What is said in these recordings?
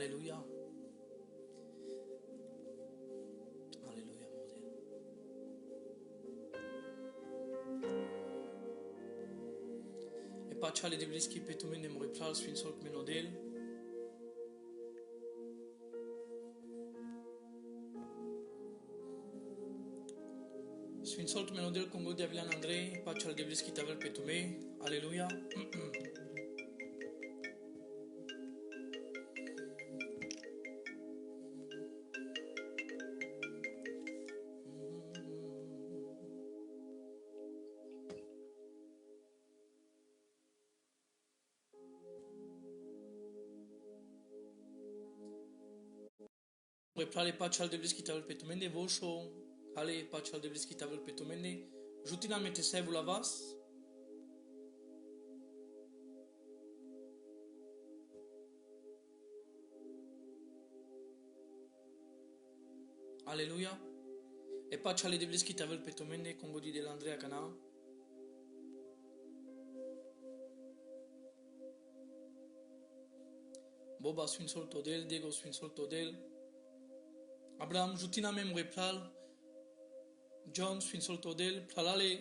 Alléluia. Alléluia, mon Dieu. Et pas tchale d'église qui peut tout mener me reprendre sur une sorte menodèle. Sur une sorte menodèle Congo d'Avilan André, pas tchale d'église qui t'avait peut tout mener. Alléluia. Reprale pachal de blis qui t'avait peut tout mener. Vocho. Allez, pachal de blis qui t'avait peut tout mener. Jutina mette se vous la vas. Alléluia. Et pachal de blis qui t'avait peut tout mener. Congo dit de l'André à Cana. Boba sur une sorte d'elle. Diego sur une sorte d'elle. Abraham, jutina même replal. John, sur une sorte d'elle. Pralale.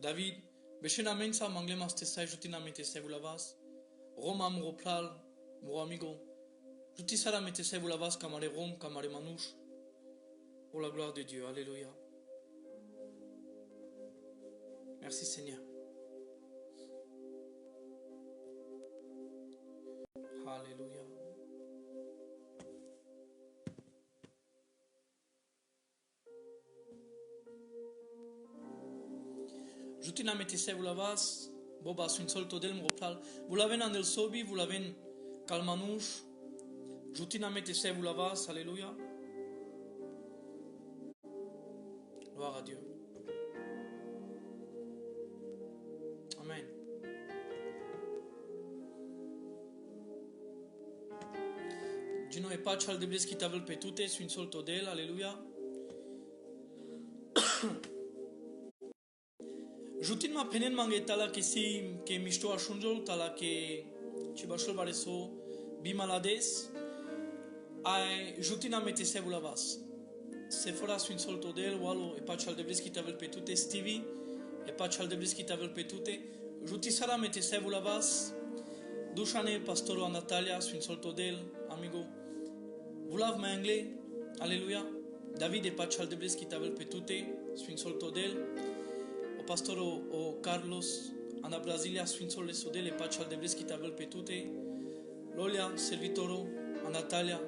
David. Bechena mensa mangle mastesa jutina mette se vous la vas. Roma mo replal. Mon amigo. Jutisara mette se vous la vas. Camare Rome, camare Manouche. Pour la gloire de Dieu. Alléluia. Merci Seigneur. Alléluia. Jutina metese vous la vas. Boba sur une sorte del moropral. Vous l'avez dans le sobi, vous l'avez calmanouche. Jutina metese vous la vas. Alléluia. Gloire à Dieu. Amen. Gino e pas chal de blis qui t'avait petute sur une sorte d'elle. Alléluia. Jutin ma penen mangetala que si que misto ashunjol tala que chibashol bareso bimalades ai jutina metese vous la vas. Se fora sur une sorte d'elle walo e pas chal de blis qui t'avait petute Stevie e pas chal de blis qui t'avait petute jutisara metese vous la vas. Dushane pastoro Natalia sur une sorte d'elle amigo. Vous l'avez ma anglais. Alléluia. David e pas chal de blis qui t'avait petute sur une sorte d'elle. Pastoro o Carlos ana Brasilia sfințole sodele pachal de blis qui t'avait petute Lolia servitoro a Natalia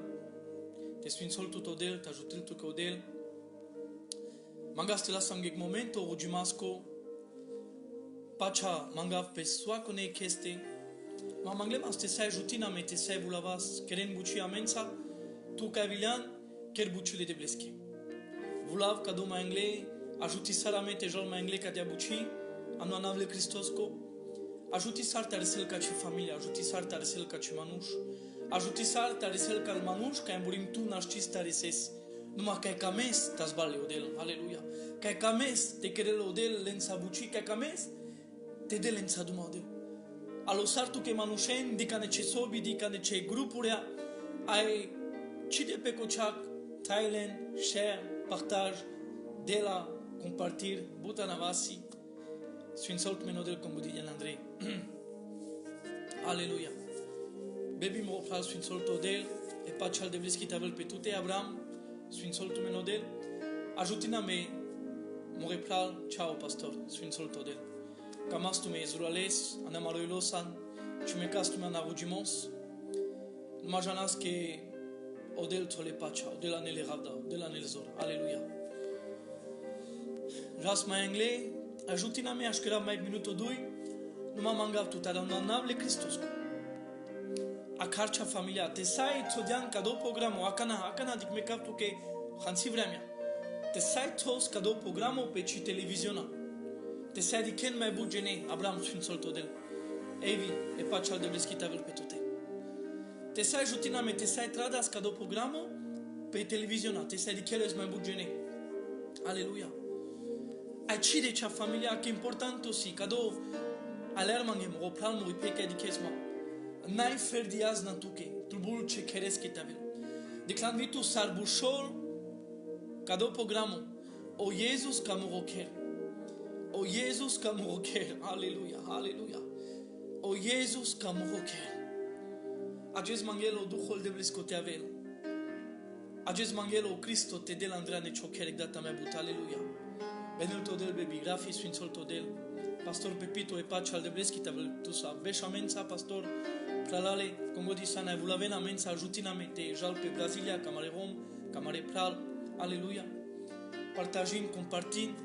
te sfințol tutto del t'ajutil tutto del mangaste la sangek momento rugimasco pacha mangav pe soacone cheste ma manglem aste sai jutina mete sai vulavas keren buci amensa tu cavilian ker buciule de bleski vulav cadoma anglais ajuti saramente jol mai anglais ca diabuci anu anavle Cristosco ajuti sarta resel ca ci familia ajuti sarta resel ca ci manuș ajuti sarta resel ca manuș ca emburim tu naști stareses numai ca cames tasbale odel aleluia ca cames te querel odel lensa buci ca cames te de lensa duma odel alo sartu che manușen dica nece sobi dica nece grupurea ai ci de pe cochac Thailand share partage de la compartir Butanavasi sur une sorte menodel comme dit André. Alléluia. Baby me reprend sur une sorte d'elle et pas chal de blis qui t'avait petute Abraham sur une sorte menodel. Ajutina me me reprend ciao pastor sur une sorte d'elle. Camas tu me Israeles anamaroilosan tu me castes tu me anavujimos. Imaginas que odel tole pacha odel anele ravda odel anele zor. Alléluia. Jas mai anglais, ajutina me aș crea mai minutul 2, nu m-am mangat tot ara na navle Cristosco. A carcea familia, te sai todian cadou programo, akana dik me captu que hansi vremea. Te sai tos cadou programo pe ci televiziona. Te sai diken mai bugene, Abraham sfin soltodel. Evi, e pachal de bleskita vel pe tute. Te sai ajutina me, te sai tradas cadou programo pe televiziona, te sai dikeles mai bugene. Aleluia. Aici de cea familia che importante si cadou alermangem ropral mo ipeke di kesma. Nai fer diaz na tuke. Tu trubul ce crezi que te avem. Declan vitu sarbușol cadou programul. O Iisus ca morocher. O Iisus ca morocher. Aleluia, aleluia. O Iisus ca morocher. Acest manghelo Duhul de blesco te avem. Acest manghelo Cristo te de la Andreane Ciocherec data mea but. Aleluia. Benel todel bebi grafi sfințol todel. Pastor Pepito e pace al de bleschi te avem tu sa. Veșa mensa pastor Pralale, Congo di Sana, vous l'avez na mensa ajutina mete jal pe Brasilia, camare Rom, camare Pral. Aleluia. Partagind, compartind.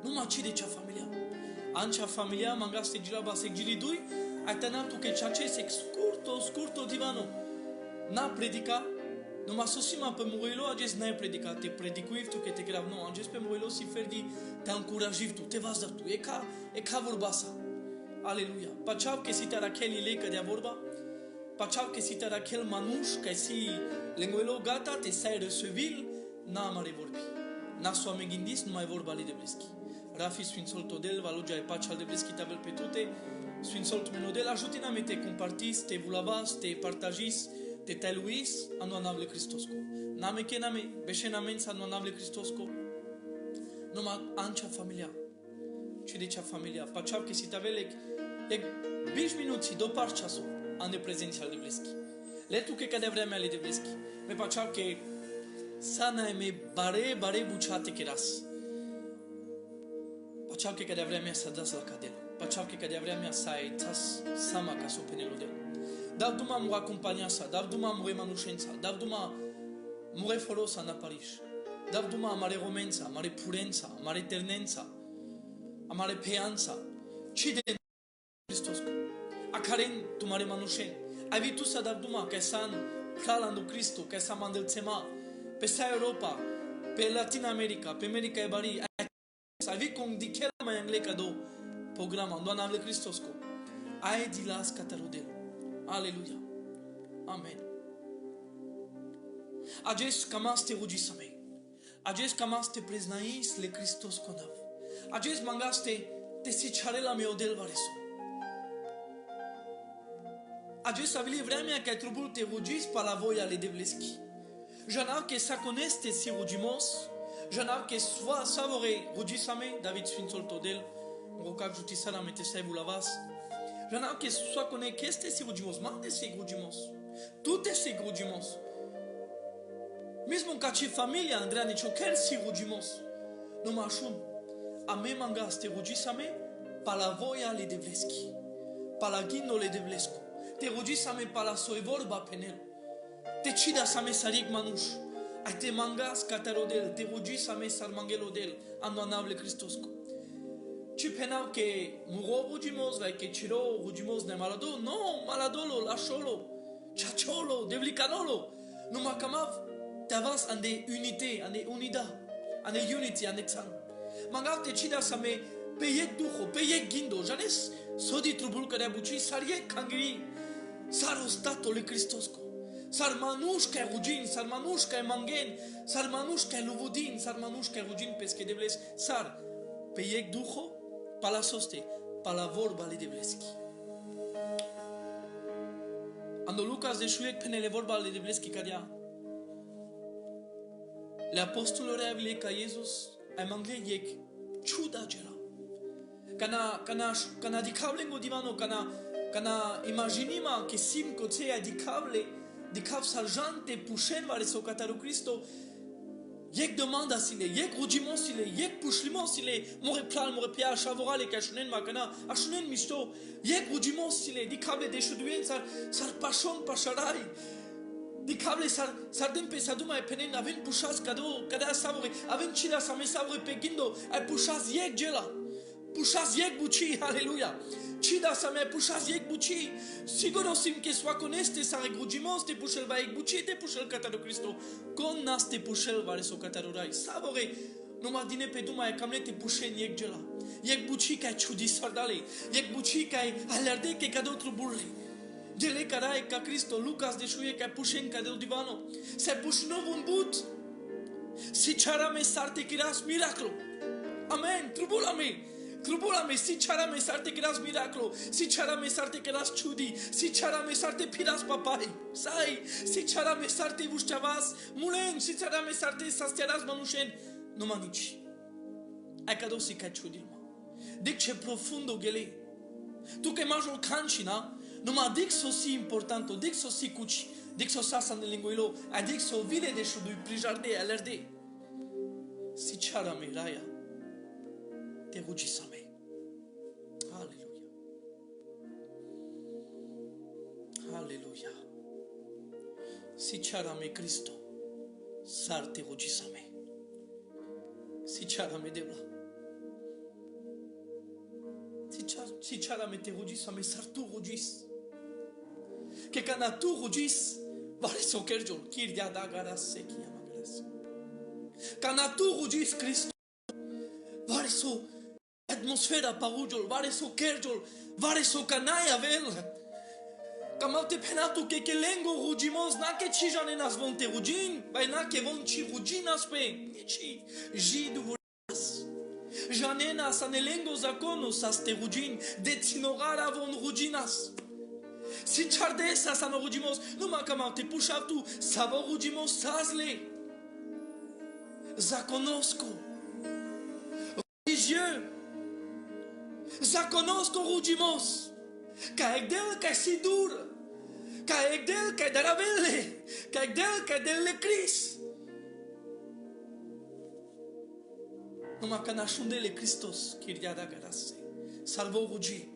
Nu mă ci de cea familia. Ancea familia mangaste gilaba se gilidui, aitanam tu che chace se scurto divano. Na predica, nu mă sosima pe Murillo, ages n-ai predica, te predicuiv tu che te grav, nu, ages pe Murillo si ferdi, te încurajiv tu, te vas dar tu, e ca vorba sa. Aleluia. Paceau che si te Raquel ilecă de vorba, paceau che si te Raquel manuș, că si lenguelo gata, te sai recevil, n-am mare vorbi. N-a me gândis, nu mai vorba li de bleschi. Rafi Sfințol Todel, valogea e pace al de bleschi tabel pe tute, Sfințol Tmenodel, ajutina me te compartis, te vulavas, te partajis, te tailuis, anu anavle Cristosco. Name che name, beșena mensa anu anavle Cristosco. Numai ancea familia. Ce de cea familia? Paceau che si tavelec, e 20 minuti, do par ceasul, an de prezența al de bleschi. Letu che cadea vremea ale de bleschi. Me paceau che sana e me bare buciate che ras. Paceau che cadea vremea să das la cadel. Paceau che cadea vremea să ai tas sama ca so penelo del. Dav duma mu acompania sa, dav duma mu remanușența, dav duma mu refolosa na Paris. Dav duma mare romența, mare purența, mare ternența, mare peanța. Ci de Hristos. A care tu mare manușen. Ai vitu să dav duma ca san plalando Cristo, ca sa mandălțema pe sa Europa, pe Latina America, pe America Ebari. Ai vi con di che mai angle cado programa, doamna avle Cristosco. Ai di las catarodel. Aleluia. Amen. Ages kamaste ruggisame. Ages kamaste preznais le Christos conav. Ages mangaste te sicharela meu del vareso. Ages avili vremea că ai trubul te ruggis pa la voia le devleschi. Janav que sa coneste si rugimos. Janav que soit savore ruggisame David Sfințol Todel. Rocac jutisara mete sai vulavas. Janav que soit cone que este si rugimos. Mande si rugimos. Tu te si rugimos. Mesmo ca ci familia Andrea Niciocher si rugimos. Nu mă așum. A me mangaste ruggisame pa la voia le devleschi. Pa la ghino le devlescu. Te ruggisame pa la soi vorba penel. Te cida sa me saric manuș. Ai te mangas catarodel. Te ruggisame sar mangelodel. Ando anavle Cristosco. Ci penau che muro rugimos, vai che ciro rugimos ne malado. No, maladolo, lasciolo, ciacciolo, devlicanolo. Nu mă camav. Te avas ande unité, ande unida. Ande unity, ande țan. Mangav te cida sa me pe yek duho, pe yek gindo. Janes sodi trubul care abuci sar yek kangri. Sar ostato le Cristosco. Sar manușca rugin, sar manușca mangen, sar manușca luvudin, sar manușca rugin pesche devles. Sar pe yek duho, pa la soste, pa la vorba le devleschi. Ando Lucas de șuiec penele vorba le devleschi cadea. Le apostoluri avile ca Iisus ai mangle yek ciuda gela. Cana dicavle în divano, cana imaginima che sim coțea dicav sarjante pușen vare so cataru Cristo. Yek demanda sile, yek rugimos sile, yek pușlimos sile, more plan, more pea, șavorale ca șunen macana, așunen mișto, yek rugimos sile, dicavle de șuduen sar pașon pașarai. Dicavle sar dem pe saduma e penen avem pușas cadea savore, avem cida sa me savore pe gindo, ai pușas yek gela. Pușas yek buci, aleluia. Cida sa me pușas yek buci. Sigorosim che soit coneste sa regrugimos te pușel va yek buci te pușel cataru Cristo. Con nas te pușel va reso cataru rai. Savore, numai dine pe duma e camle te pușen yek gela. Yek buci ca ciudi sardale. Yek buci ca alarde che cadou truburle. Gele carai ca Cristo Lucas de șuie ca pușen cadou divano. Se pușnov un but. Si charame sarte kiras miraclo. Amen, trubul amen. Trubulame, si charame sarte keras miracolo, si charame sarte keras chudi, si charame sarte piras papai, sai, si charame sarte vuștavas, mulen, si charame sarte sastiaras manushen, nu manici. Ai cadou si ca chudilma. Dic ce profundo gele. Tu che majul cancina, nu mă dic so si importanto, dic so si cuci, dic so sasa în linguilo, a dic so vile de șudui prijarde alerde. Si charame raia. Te rugisame. Aleluia. Aleluia. Si charame Cristo, sar te rugisame. Si charame debla. Si charame te rugisame, sar tu rugis. Che cana tu rugis, vare so kerjol, kirja da garase, kiyama garase. Cana tu rugis Cristo, vare so atmosfera parujol, vare so kerjol, vare so canai avel. Cam te penatu che lengo rugimos na che ci jane nas von te rugin, vai na che von ci ruginas pe, nici jidu vuras. Janena sa ne lengo zakono sa ste rugin, de tinorara von ruginas. Si chardesa sa no rugimos, nu ma cam te pușatu, sa vo rugimos sazle. Zakonosco. Religieux. Zakonosco rugimos. Ca egdel ca sidur. Ca egdel ca daravele. Ca egdel ca delle Cris. Numai că n-așundele Hristos, chiriada garase, salvou rugi.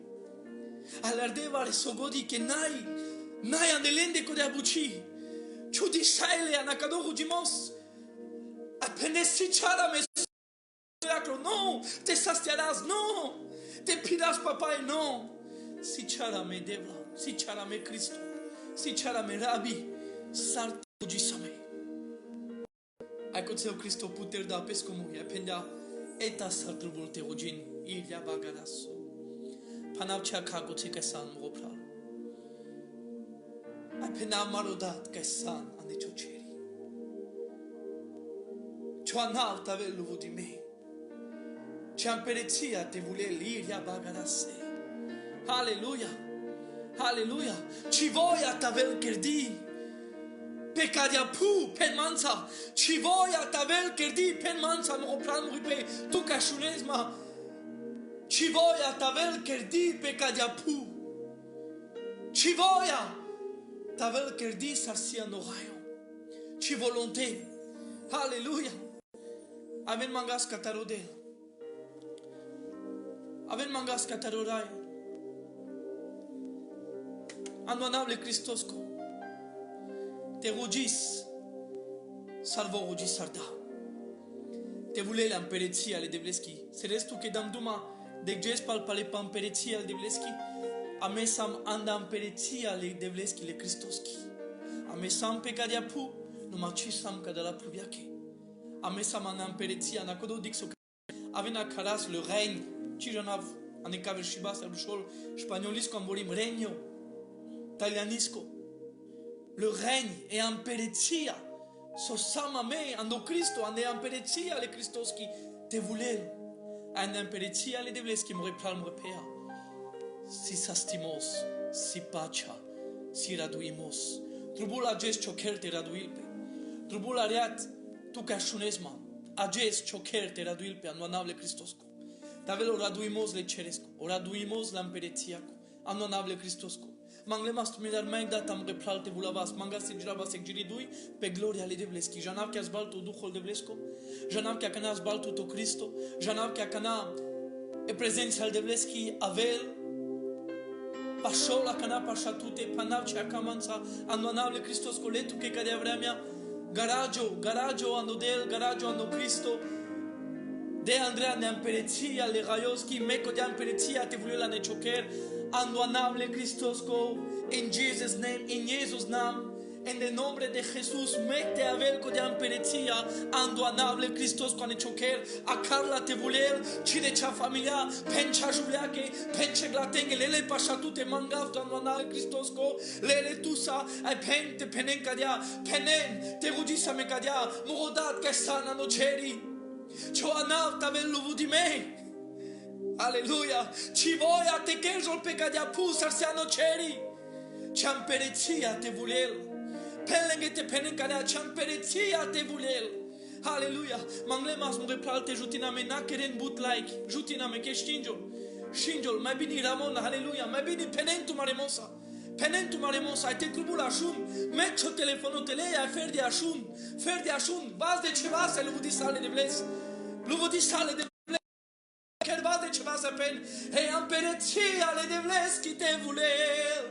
Alardevare sogodi che nai andelende co de abuci. Ciudi shaile anacado rugimos. Apenas si charame miracolo, no, te sastiarás, no, te pidas papai, no. Si charame devla, si charame Cristo, si charame Rabbi, sar rugisame. Ai coțeu Cristo puter da pes como ia pendea eta sar trubul te rugin, ilia bagaraso. Panav cha kago te kesan mopral. Ai pena marodat kesan ane chocheri. Choanav tavel luvu di me. Ce împereția te vule liria bagarase. Aleluia. Aleluia. Ci voia tavel kerdi. Pe cadia pu pen mansa. Ci voia tavel kerdi pen mansa mo plan ripe tu cashunezma. Ci voia tavel kerdi pe cadia pu. Ci voia tavel kerdi sarsia no rayon. Ci volonté. Aleluia. Amen mangas catarodel. Aven mangas catarorai. Andoanable Cristosco. Te rugis. Salvo rugis sarda. Te vule la împereția ale Devleschi. Se restul că dam duma de gjes pale pa împereția ale Devleschi. Amesam anda împereția ale Devleschi le Cristoschi. Amesam pe cadia pu. Numai ci sam ca de la pluviache. Amesam anda împereția. Nacodo dixo. Avena caras le règne. Cironav, anecavel și basta bușol, spagnolisco amborim regno, italianisco. Le règne e împereția. So sama me, ando Cristo, ande împereția ale Cristoschi, te vulel. Ande împereția ale Devleschi, mă repral, mă repea. Si sastimos, si pacea, si raduimos. Trubul ages choker te raduilpe. Trubul ariat, tu ca șunesma, ages choker te raduilpe, anuanable Cristosco. Tavel o raduimos le ceresco, o raduimos la împerețiaco, anonable Cristosco. Manglema stumidar mai dat am repral te vulavas, manga se girava se giridui pe gloria le Devleschi. Janav che azbalto duhul Devlesco, janav che cana azbalto to Cristo, janav che cana e prezența al Devleschi avel pașola cana pașatute, panav ce acamanța, anonable Cristosco letu che cadea vremea, garaggio anodel, garaggio ano Cristo. De Andrea ne împereția le Raioschi, meco de împereția te vule la nechoker, andoanable Cristosco, in Jesus name, in Jesus name, en el nombre de Jesús, mete a ver co de împereția, andoanable Cristosco a nechoker, a Carla te vulel, cine cea familia, pencea juleache, pence glatenge, lele pașatute mangafto, andoanable Cristosco, lele tusa, ai pente penenca dea, penen, te rugisa me cadea, morodat ca sana no ceri. Cioanav tavel luvu di me. Alleluia. Ci voia te chejol pe cadia pusar se anoceri. Ciampereția te vulel. Pelenge te penencarea ciampereția te vulel. Aleluia. Manglemas mu replalte jutina me na keren but like. Jutina me ke Shinjol, mai bine Ramon, aleluia, mai bine penentu maremosa. Penentu maremosa, ai te trubul așun, mecio telefonul telei, ai fer de așun, vas de ceva să lui sale de bles. Lui sale de bles. Chiar vas de ceva să pen, hei am pereții ale de bles, chi te vulel.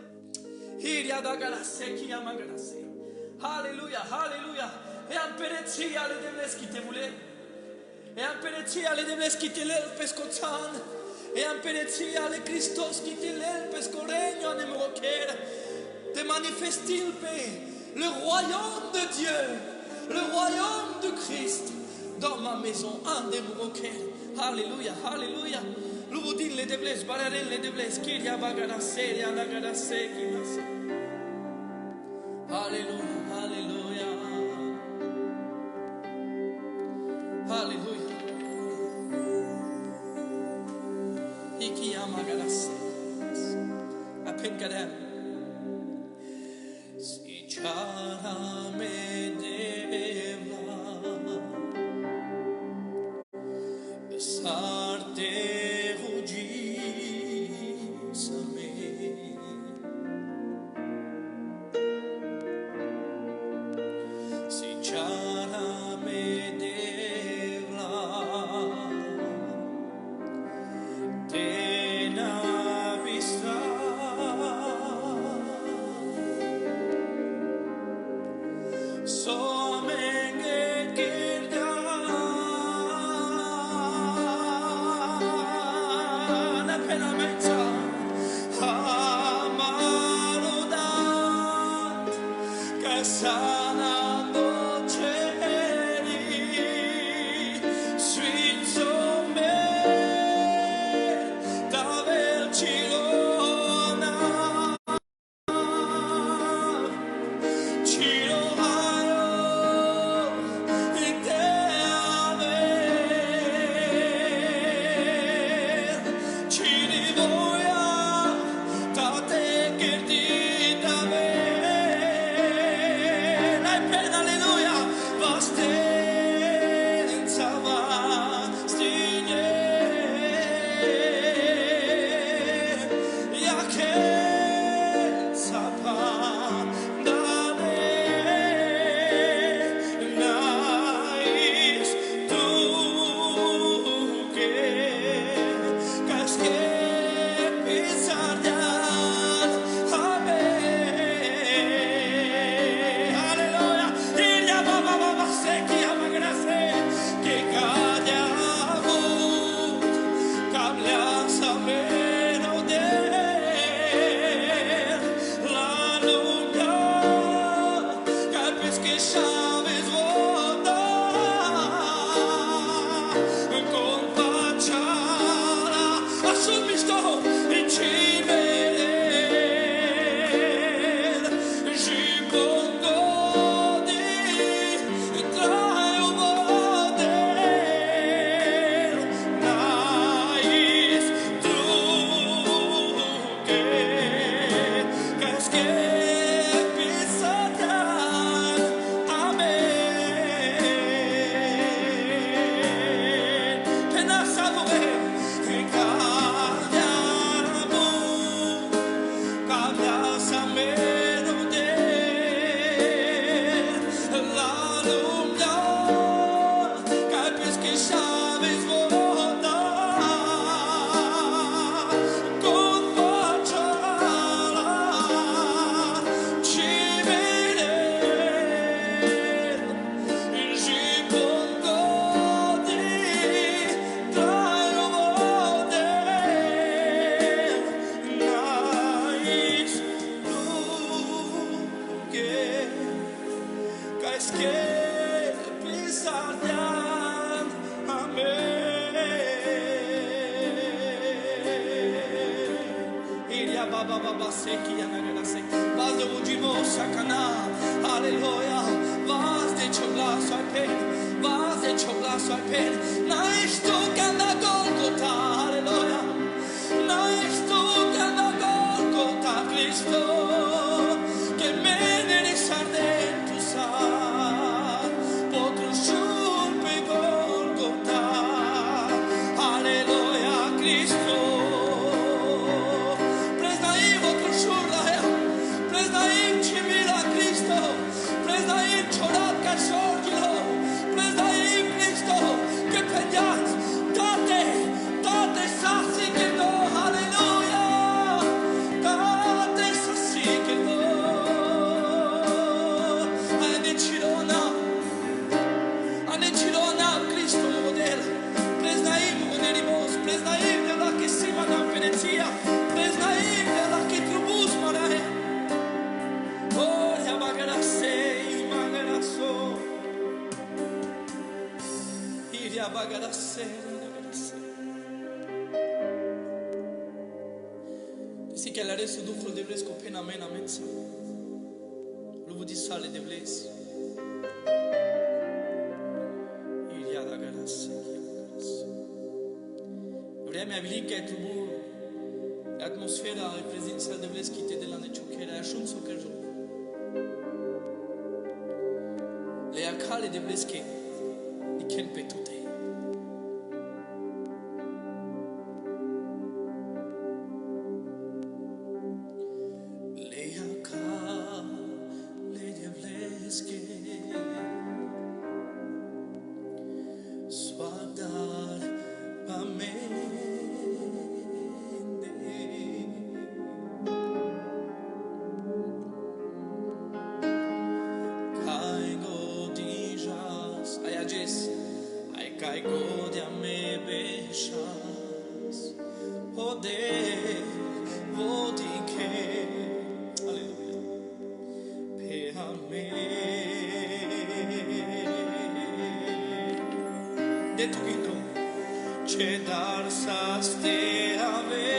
Hiria da garase, chi am garase. Aleluia, aleluia. Hei am pereții ale de bles, chi te vulel. Hei am pereții ale de bles, chi te lel pescoțan. Et en pénétrie à le Christos qui te lève parce qu'on règne en émoroquer, te manifeste-t-il le royaume de Dieu, le royaume de Christ dans ma maison en émoroquer. Alléluia, alléluia. L'ouvodin les déblesse, bararen les déblesse, qu'il y a bagarase, il y a la garase qui passe. Alléluia, alléluia. Alléluia. Iki amagaras apen kadam si chara me devla sarte rugi same si chara me devla Vas de Mujimo Sakana, Alléluia, vas de Choblaso Alpen, vas de Choblaso Alpen, Naishto Kana Golgota, Alléluia, Cristo. Priznajem votre jour-là. Priznajem Chimila Cristo. Priznajem Chorat Kashorgilo. Priznajem Cristo. Que pegnat. Tate sasi que do. Aleluia. Tate sasi que do. Ane Chirona Cristo model. Priznajem modelimos. Priznajem de la que sima na Venecia. Priznajem de la que trubus marae. Oh, ya bagarasei, magaraso. Iria bagarasei. Si que la resu Duhul de vles copen amen amen sa. Lu vudi sale de vles. Iria bagarasei. Vrea mea velica e trubul. Atmosfera e prezența de vles chite de la neciochere. Așun so că joc. Le acale de vles che di ken pe tute. Le acale de vles che suadar pa me. Caigo de a me bechas, poder vodique, aleluia, pe a me. De tu guindo, ce dar sa ste ave.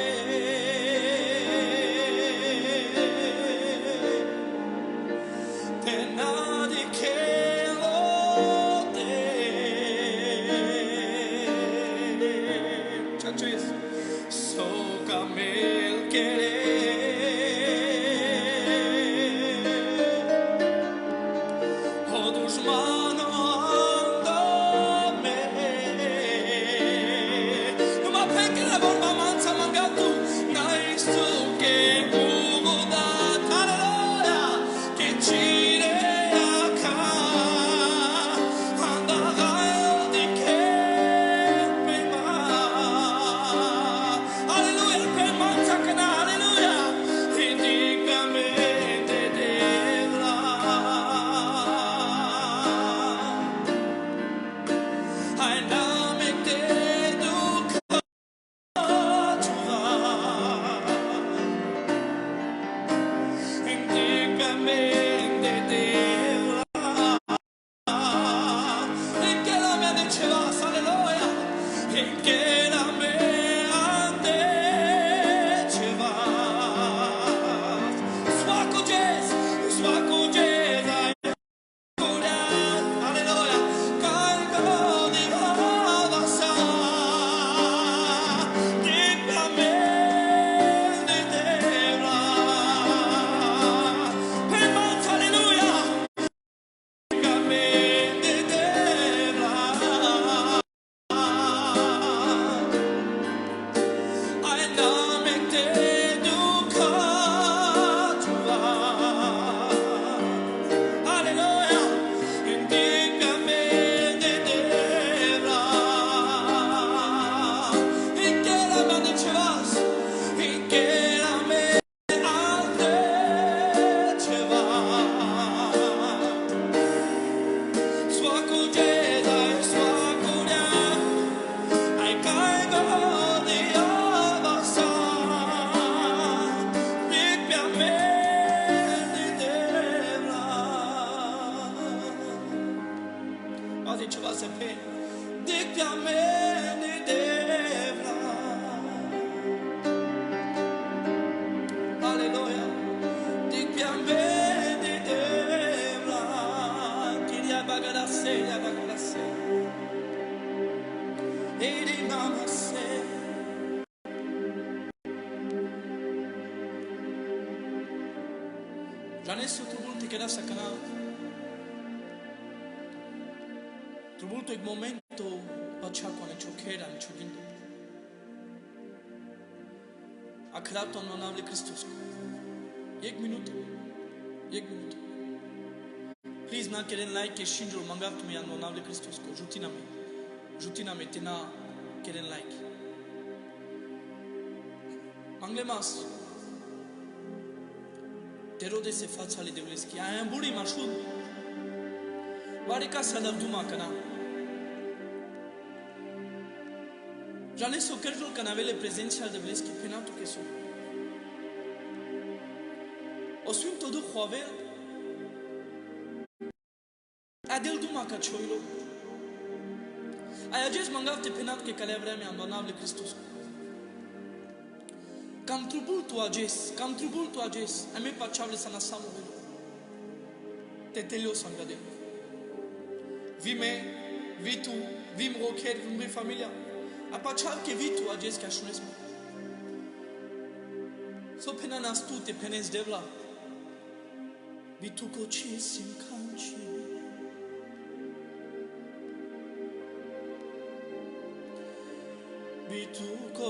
Janesu trubulti che da sakana. Trubulto il momento pacciacqua ne ciocchera ne ciocchindo. Acrat în numele Hristos. Ek minut. Please na keren like ke shinjul mangat me în numele Hristos. Jutina me tena keren like. Manglemas. Te rode se fața ale devleski. Ai amburi mașun. Varica să dăm duma cana. Jane so kerjul canavele prezența al devleski penatu que so. O swim todo joavel. Adel duma ca choilo. Ai ajes mangav te penat que calevrea mea abandonable Hristos. Cam trubul tu ages. Ame pachable sana samu velo. Te telio sangade. Vi tu, vim rocher, vim familia. A pachal que vi tu ages que ashunes. So penanas tu te penes devla. Vi tu cochi sim kanchi. Vi tu ko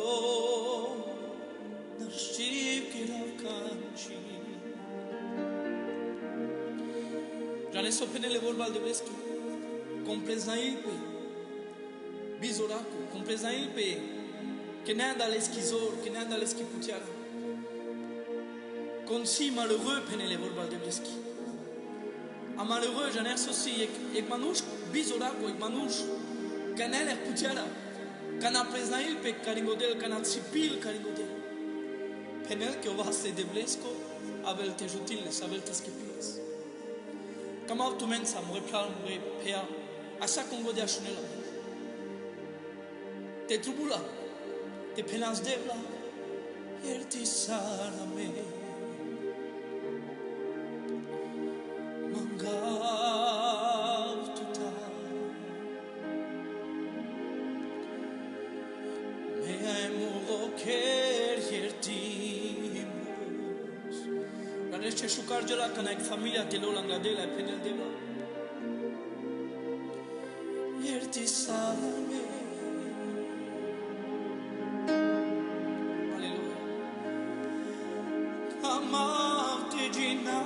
Știi ravkanci. Jane so penele vorba de veschi. Comprezail pe bizoraco, comprezail pe que n'anda l'esquizor, que n'anda l'esquiputiara. Consi malheureux penele vorba de veschi. A malheureux jane associ ek manush bizoraco, ek manush canele putiara. Cana prezail pe caringodel, cana cipil caringodel. Penel que o vas de blesco, avel te jutiles, avel te skipiles. Cam tu mensa, mă replar, mă repea, așa cum vă de așunela. Te trubula, te penas devla, ierti sara me. Mangav tuta, me ai murocher ierti. Ce șucarge la cana familia te lo langladela penel de la ierti salame. Aleluia. Amav te gina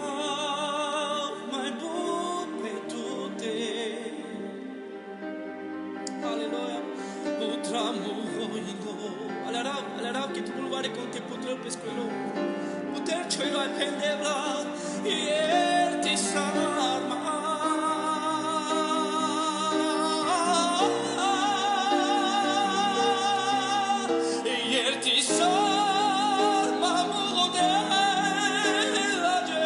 mai bun pe tute. Aleluia. Utramuroino. Alarab che tu pulvare con te putrel pe scuelo. Cei mai pendevla ierti sarma ierti sarma modela jes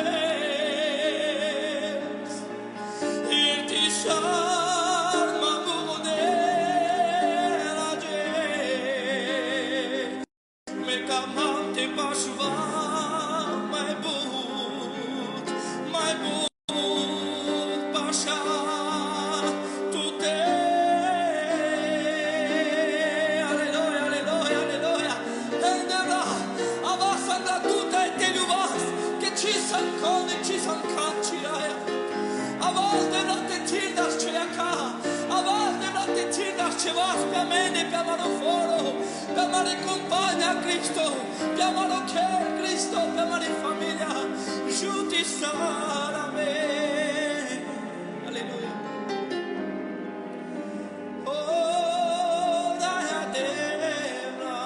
ierti sarma modela jes me camante pasva per mene, per amare foro, per amare compagna Cristo, per amare che Cristo, per amare famiglia, giuti sarà me. Alleluia. Oh, dai a Debra.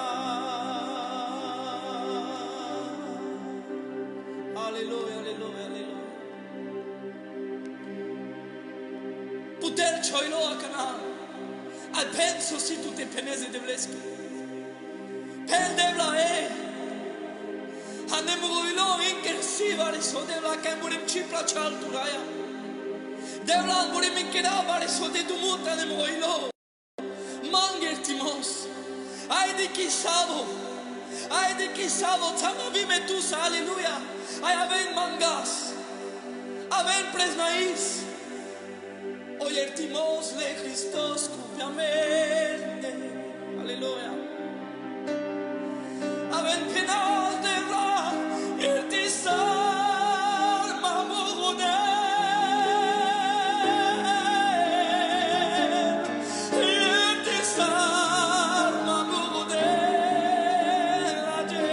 Alleluia, alleluia, alleluia. Puter choilo a canal. Al penso si tu te peneze de vleschi. Pendevla Anemuilo inkersiva so devla kamburim chipra chalturaya. Devla burim inkirava so de dumuta nemuilo. Mangertimos. Ai de kisavo tamavime tu aleluia. Ai aven mangas. Aven presnais. Oyertimos le Christos cupiamente. Aleluia. Aven penal de la irtisar mamode. Irtisar mamode la je.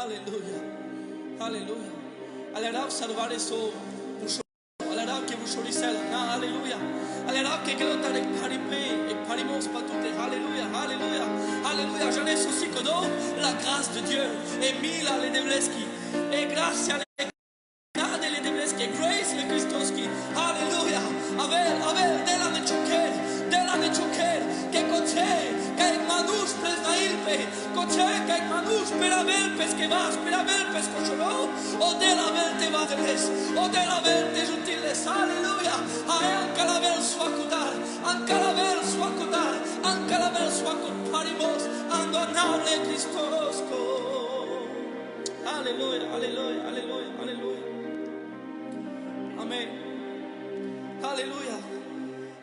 Alléluia. Alléluia. Allora salvare so. Allora che vous choisissez là. Alléluia. Allora che quello tare paripe et parimos patute. Alléluia. Alléluia. Alléluia. J'en ai aussi que la grâce de Dieu et mille les devleski et grâce à les devleski grace le Christoski. Alléluia. Aver della ne choquer che coche che manus pres na ilpe coche che manus per aver pesche vas per aver pesco cholo o della verte vadres o della verte jutiles. Alléluia. Anche la ver suacutar anche la ver suacutar anche la ver suacut parimos andonable Christosco. Alléluia. Alléluia. Alléluia. Alléluia. Amen. Alléluia.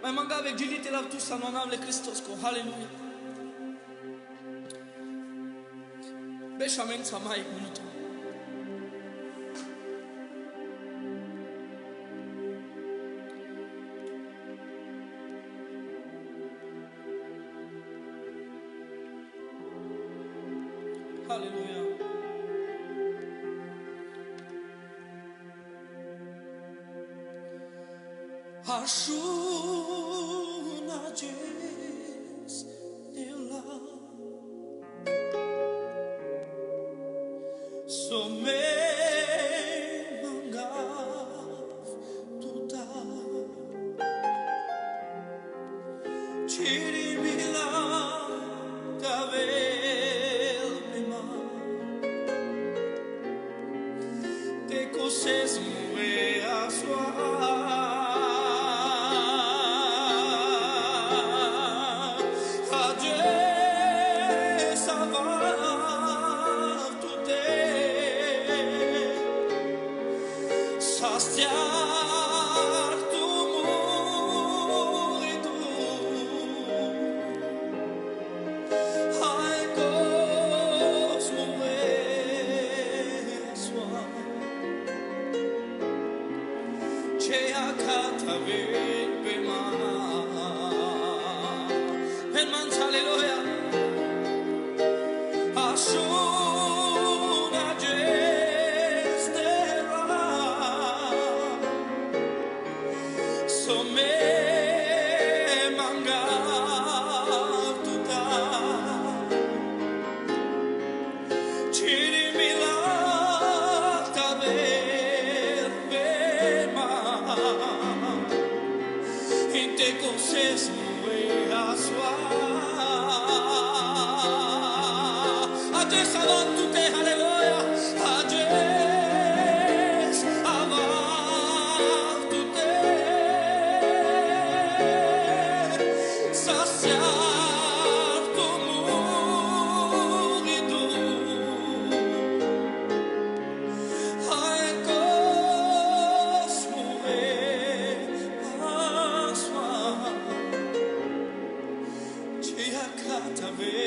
Mais manga avec Julie là tous andonable Christosco. Alléluia. Beshamen samai minuto. Alléluia. Ashuna jes dela some mangav tuta chirimila tavel pema te coses mue a soi. Hallelujah. Ashuna gestera some manga tuta chirimila taver pema inte coses mue a sua. Adres avant tout est alléluia. Adres avant tout est saciar ton morido. Ai cos mourir à soi. Tu as qu'à t'aver.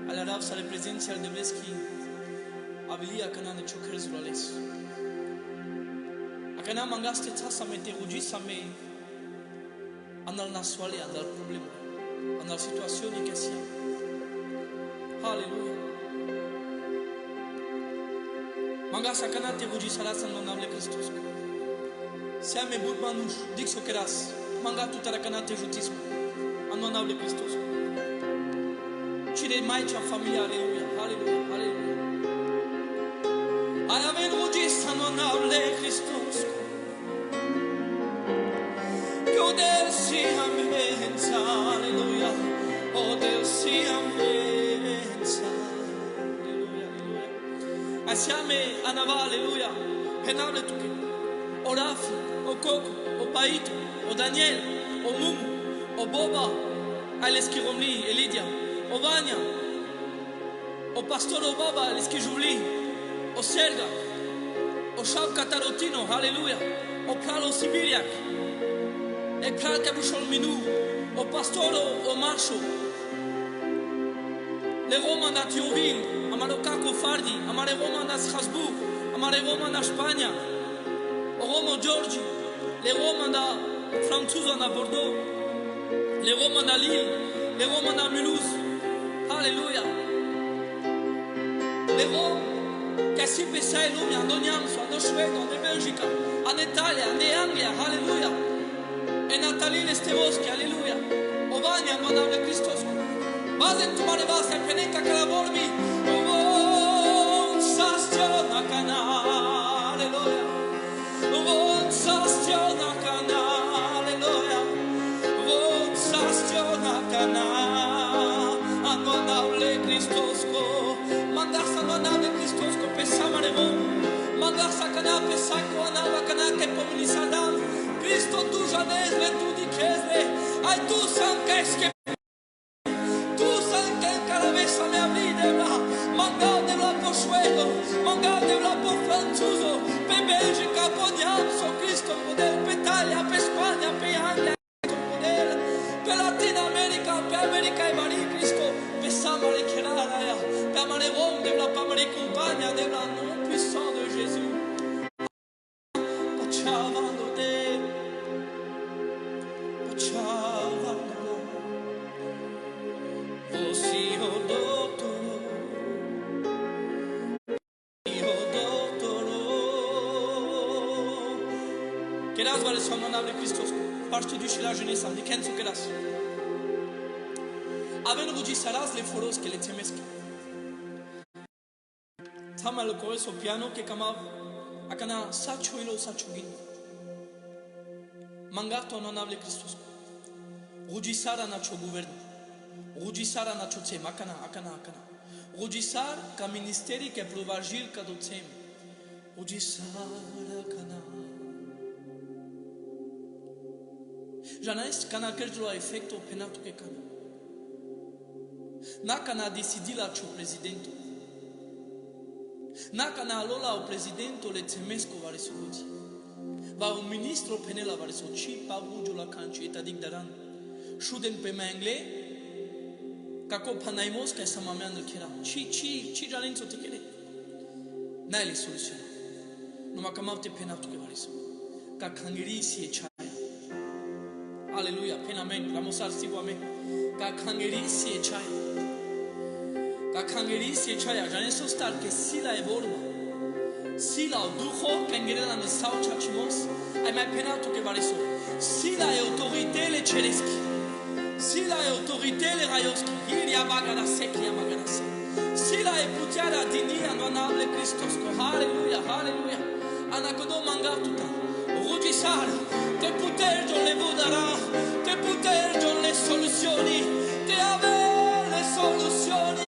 Allora sale presenza al deveschi avili akana ne choker zurales akana mangaste tasa me teruji same andal naswale andal problem andal situazioni che sia. Alleluia. Mangas akana teruji salas andonable Christos siame but manush dixo keras manga tutara akana tejutismo andonable Christos. Cire mai tua famiglia, alleluia, alleluia, alleluia. Ai amen rugis andonable Christos. Che del sia mensa, alleluia. O del sia mensa, alleluia, alleluia. Assieme a Nava, alleluia. Penable tu che. O Rafi, o Coco, o Paito, o Daniel, o Mumu, o Boba, Aleskiromli, e Lydia. O Vania, o Pastor Obaba, l'Eskijuli, o Serga, o Shav Katarotino, Alléluia, o Pralo Sibiriak, e Pral Kabushol Minou, o au pastoro, au marcho, le Roma da Thionville, a Marocaco Fardi, a Mare Roma da Strasbourg, a Mare Roma da Spagna, o Roma Giorgi, le Roma da Franzusa da Bordeaux, le Roma da Lille, le Roma da Mulhouse, Alleluia. Le Roma che si pensa in lume, ad ogni anno, ad Sveglia, ad Belgica, ad Italia, ad Anglia, Alleluia. E Natalie Stevoschi, Alleluia. Ovania, Madame Christos. Bazen tu mare vasta, peneca calavolmi. Uvon sastiona cana, Alleluia. Uvon sastiona cana, Alleluia. Uvon sastiona cana, Madame Christos. Mandasa manade Christos ko pesama revo. Mandasa kana pesako anava kana ke pomni sadam. Cristo tu janes le tu di chiese. Ai tu san che tu san che caravessa mia vita là. Mandate la po suedo, mandate la po franzuso. Pe Belgica po diamso Cristo poder pe Italia, pe Spagna, pe Anglia. Per Latina America, per America e Marie Cristo, per Samare Kerala, per Mare Rome, de la Pamare Compagna, de la nom puissant de Jésus. Pachavando te, pachavando, vossi ho dottoro, io dottoro. Che raz vale son manable Christos, parce du chez la jeunesse, de kenzo che raz. Aven rugi saras le foros che le temeschi. Tama lo corre sul piano che camav akana sacho ilo sachugin. Mangato non avle Christos. Rugi sara nacho governo. Rugi sara nacho tem akana. Rugi sar ka ministeri che provagil ka do tem. Rugi sara akana. Janais kana kerjlo effetto penato che kana. Nakana decidi la ciò presidente. Nakana alola o presidente le temesco vari soluti. Va un ministro penela vari soci pa vujo la canci eta digdaran. Shuden pe mengle kako panaimos ka samamean de kera. Chi jalenzo te kere. Na le soluzione. No makamavte penatu ke vari so. Ka khangiri si chaya. Alleluia, penamente, la mosar si amen. Ka khangiri si chaya. Kakangeri si chaya jane so star che si la evolva si la duho kengere la nesao chachimos ai mai penato che vale so si la autorité le celeschi si la autorité le rayoski il ya bagara seki ya bagara se si la eputiara dini anonable Christos ko alleluia anakodo manga tuta rugisar te puter John le vodara te puter John le soluzioni te ave le soluzioni.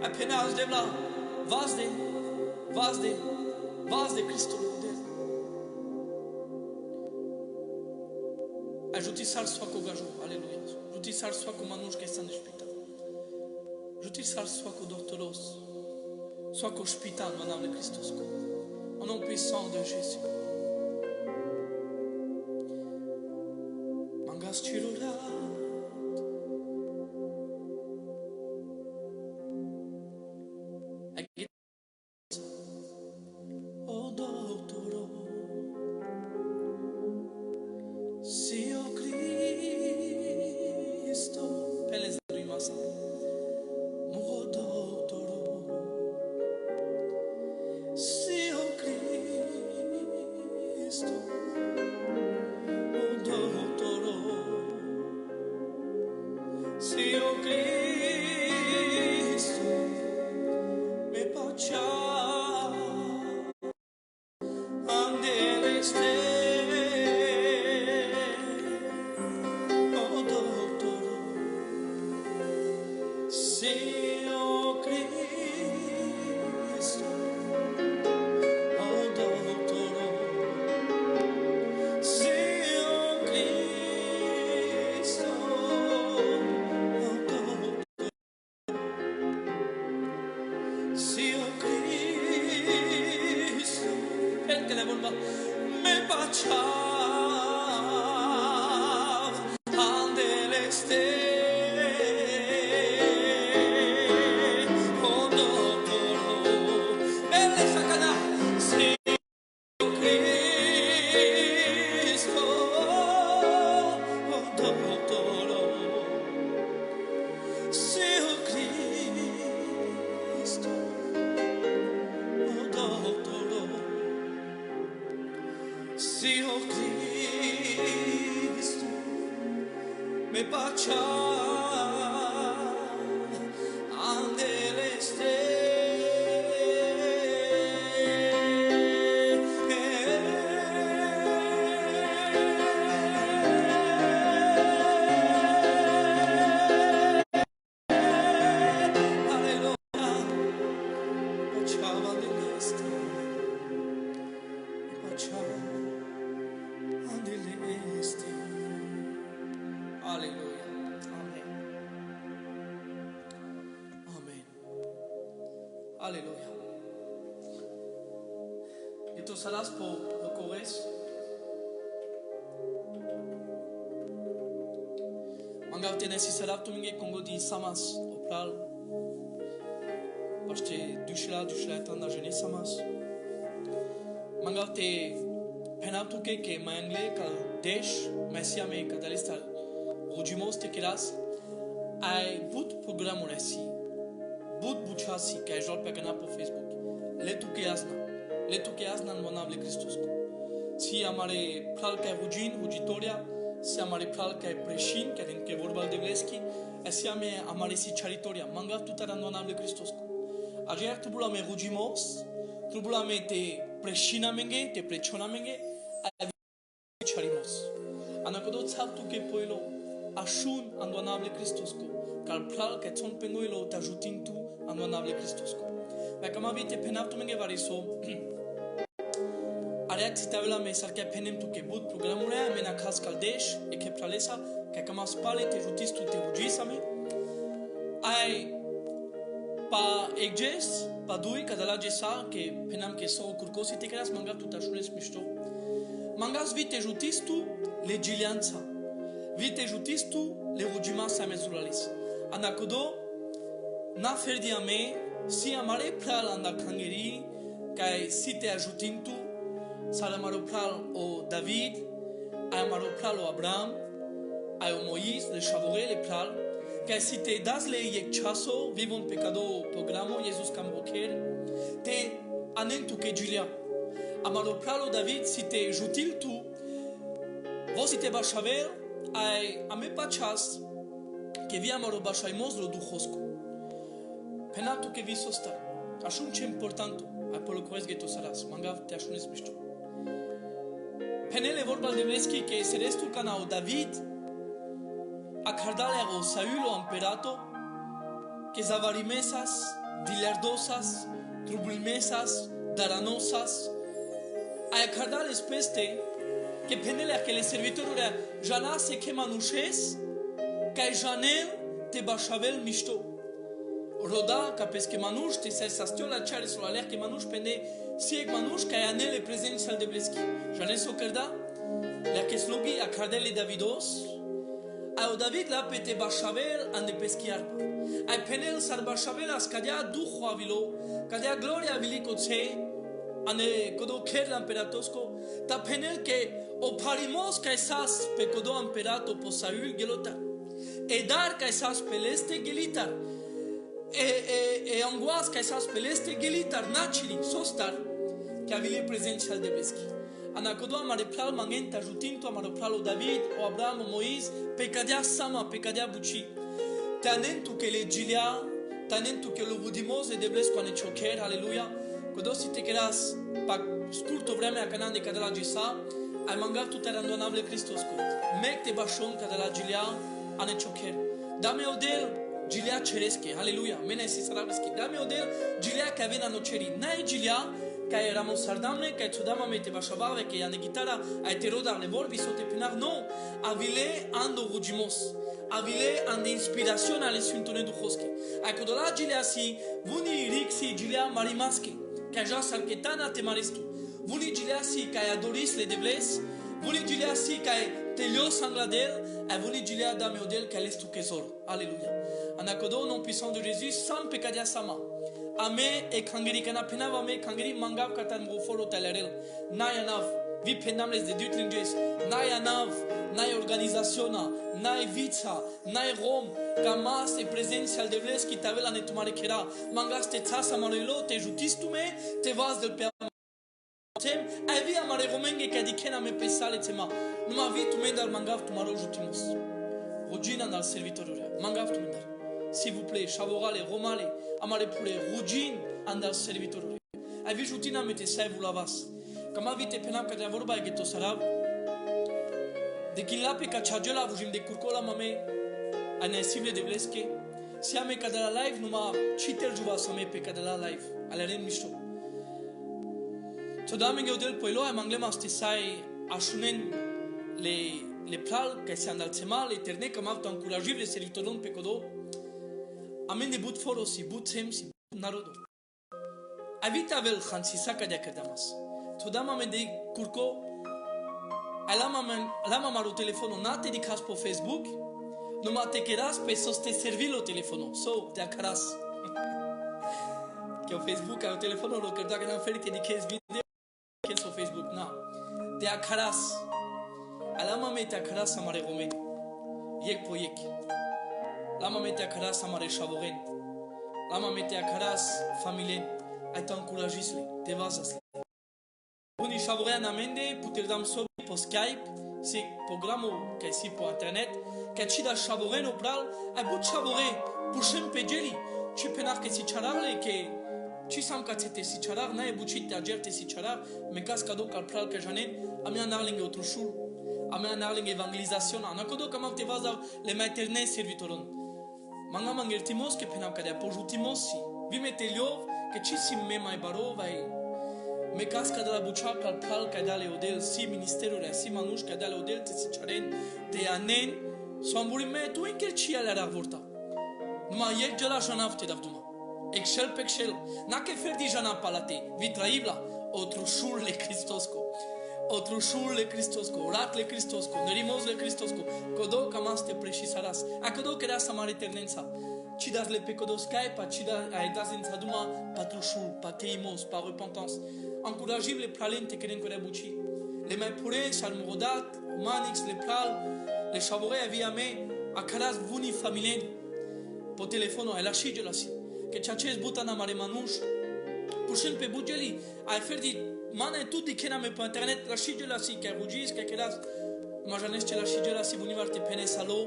Apenas de bla vas de Cristo model. Ajuti sar sua co gajo, aleluia. Ajuti sar sua co manuș que estão no hospital. Ajuti sar sua co doctoros. Sua co hospital no nome de Cristo. Au nom puissant de Jésus. Mangas chirura. Señor Cristo, oh doctor, Señor Cristo, oh doctor, Señor Cristo, el que le vuelva me baciar ande este. Señor Cristo, me bacia ande este. Aleluya, baciava dell'este, baciava. Aleluya. Amén. Amén. Aleluya. Y tú salas por lo corres. Mangav te necessará tu minge Congo di samas opral. Parce que dushla tanda jeune samas. Mangav te penaptu que mangle kal desh mesiame kadalistal. Rudimos te keras ai but programul asi but buchasi que jol pe canal por Facebook le tu que asna no nable Christos si amare pral que rugin rugitoria si amare pral que preshin que den que vorbal de vleski si amare si charitoria manga tutara no nable Christos ajer tu bula me rudimos tu bula me te preshina menge te prechona menge charimos anakodo tsap tu que poilo Ashun andoanable Christosco, car pral que ton penguilo t'ajoutin tout andoanable Christosco. Mais comme avite penaptu menge variso, ariak si tavela me sarke penem tu que bout programule amena kas kaldesh et que pralesa que kamas pale te jutis tu te ujisame. Ai pa egjes pa dui kadala jesa que penam que so kurkosi te keras manga tu tashunes misto. Mangas vite jutis tu legilianza. Vite jutistu le rugima sa mesuralis. Anakodo na ferdiame si amare pral anda kangeri kai si te ajutintu salamaro pral o David, amaro pral o Abraham, a o Moïse le chavore le pral kai si te das le yek chaso vivon pecado programo Jesus camboker te anentu que Julia. Amaro pral o David si te jutiltu vos si te bachaver ai ame pachas que vi amaro bachaimos lo duhosco penatu que vi sosta ashun che importanto a polo coes geto saras mangav te ashunes misto penele vorbal de veski que serestu canao David a cardale o Saulo imperato que zavarimesas dilerdosas trubulmesas daranosas a cardale speste que penele a que le servitori jana se que manuches que janel te bachavel misto roda capes que manush te se sastio la chare sur l'air que manush pende si ek manush que anel le present sal de bleski janel so kerda la que slogi a cardele Davidos a o David la pete bachavel an de pesquiar a penel sar bachavel as kadia du khoavilo kadia gloria viliko tse ane kodo ker l'imperatosco ta penel que o parimos que esas pecodo imperato po Saul gelota e dar que esas peleste gelitar e angoas que esas peleste gelitar nachili sostar que avile presença de beski anakodo amare pral mangenta jutinto amare pralo David o Abraham o Moïse pecadia sama pecadia buci tanentu que le gilia tanentu que lo budimos e de blesko ane choker alleluia kodo si te keras pa scurto vreme a canande cadela gisa ai mangar tu terandonable Christosco mek te bashon cadela gilia ane choker dame odel Gilia ceresche, aleluia, mene si sarabski. Dame odel, Gilia che avena no ceri. Nai Gilia, che eravamo sardamne, che tudama mete vashavave, che ane gitara, a eteroda le vorbi sote pinar, no, avile ando rugimos. Avile ande inspirazione alle suntone du hoski. Ecco dola Gilia si, vuni rixi Gilia marimaski, che già sarchetana te maristu. Vuni Gilia si, che adoris le debles, vuni Gilia si, che telio sangladel, et vuni Gilia dame odel, che l'estu kesor. Alléluia. Anakodo, nom puissant de Jésus, sans pecadia sama. Ame e kangeri kana penava me kangeri mangav katan mofolo talerel. Nayanav, vi penamles de dutlinges. Nayanav, nay organizationa, nay vița, nay rom, camas e prezența de vles qui t'avait la netumare kera. Mangas te tsasa marelo, te jutistume, te vas del per tem, ai via mare romenge che dikena me pesale tema. Numa vitu mendar mangav tumaro jutimos. Rugina dal servitorio. Mangav tu mendar. S'il vous plaît, Chavorale, Romale, Amare Pule, Rugin, andal servitorio. Ai vi jutina mete sai vulavas. Kama vite penam kad vorba e to sarav. De kilape ka chajela vujim de kurkola mame ana sible de bleske. Si ame kadala live numa chiter juva same pe kadala live. Alaren misto. To daming odel poilo a manglema sti sai ashunen le plal che si andal tema l'eterne comme auto encourager les serviteurs pe kodo. Amen de but foro si but sem si narodo. Avita vel khansi saka de kadamas. To dama me de kurko Alama maro telefono nate di cas po Facebook. No ma te quedas pesos te servilo telefono. So te acaras. Que o Facebook a o telefono lo que da que não ferite di kes video que so Facebook na. Te acaras. Alama me te acaras amare romen. Yek po yek. Lama me te acaras amare chavoren. Lama me te acaras familien. Ai te encouragisle. Te vasasle. Buni chavoren amende puter dam so po Skype, si programo che si po internet, che ci da chavoren opral, ai but chavore, pușem pe geli, ci penar che si chararle, che ci sam ca te si charar, na e bucit te agerte si charar, me cas cado cal pral che janen, a mea narling otru shul, a mea narling evangelizațion, na codo cam te vaza le mai eterne servitoron. Manga mangertimos che penam ca de apojutimos si, vi mete liov, che ci si me mai baro, vai me casca de la buciaca al pral ca dale odel si ministerul si manuș ca dale odel te si charen te anen so amburi me tu încerci ala ravorta numai el gela janav te davduma excel pe excel na che ferdi jana palate vitraibla otrușul le Cristosco orat le Cristosco nerimos le Cristosco codo camas te preșisaras a codo que da samar eternența ci das le pecodo Skype ci da ai das în saduma patrușul pateimos par repentance encouragible les pralentes que n'encore buci les mai pure salmorodat manix les pral les chavore avia me a caras vuni familien po telefono ai lași de lasi que chaches butana mare manuș pușel pe bugeli ai ferdi mana tu di kena me pe internet lași de lasi que rugis que quedas majanes ce lași de lasi vuni varte pene salo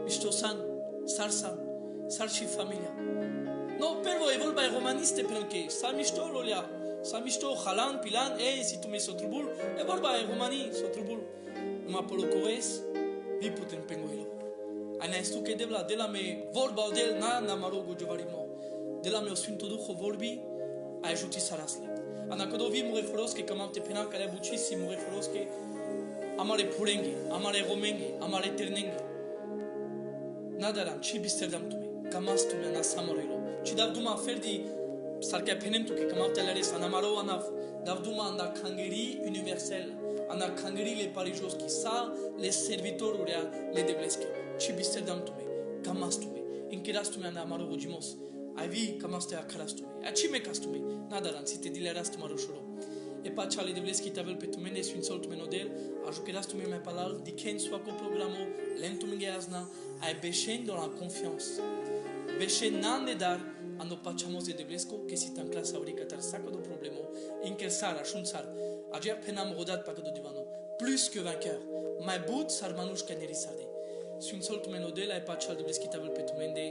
mistosan sarshi familia no pero evolva romaniste penke samisto lolia Samisto, Halan, Pilan, si tu me sotrubul, e vorba e romani, sotrubul. Ma polo cores, vi putem penguelo. Ana estu que de la me vorba del na marogo jovarimo. De la me o sfinto duho vorbi, a ajuti sarasle. Ana codo vi mure foroske, comme te pena care bucisi mure foroske, amare purenge, amare romenge, amare ternenge. Nadaram, ci bisterdam tume, kamas tume na samorelo. Ci dav duma ferdi Salka penem tu que comme telares anamaro anaf davduma anda kangeri universel anda kangeri le parijos qui sa les serviteurs urea le debleske ci bisterdam tume kamastume inkirastume anamaro rojimos avi kamaste akarastume aci me kastume nadaran si te dilerast maroshoro e pa chale debleski tavel pe tumene su un sol tume nodel ajukerastume me palal diken soit co programo lentume geazna ai beshen dans la confiance beshen nan dar ando pachamos de deblesco que si tan clasa aurica tar saco do problemo inkersar ashunzar ajer penam rodat pagado divano plus que vainqueur mai but sar manush kanerisade sun sol tu menodela e pachal de bleskitavel petumende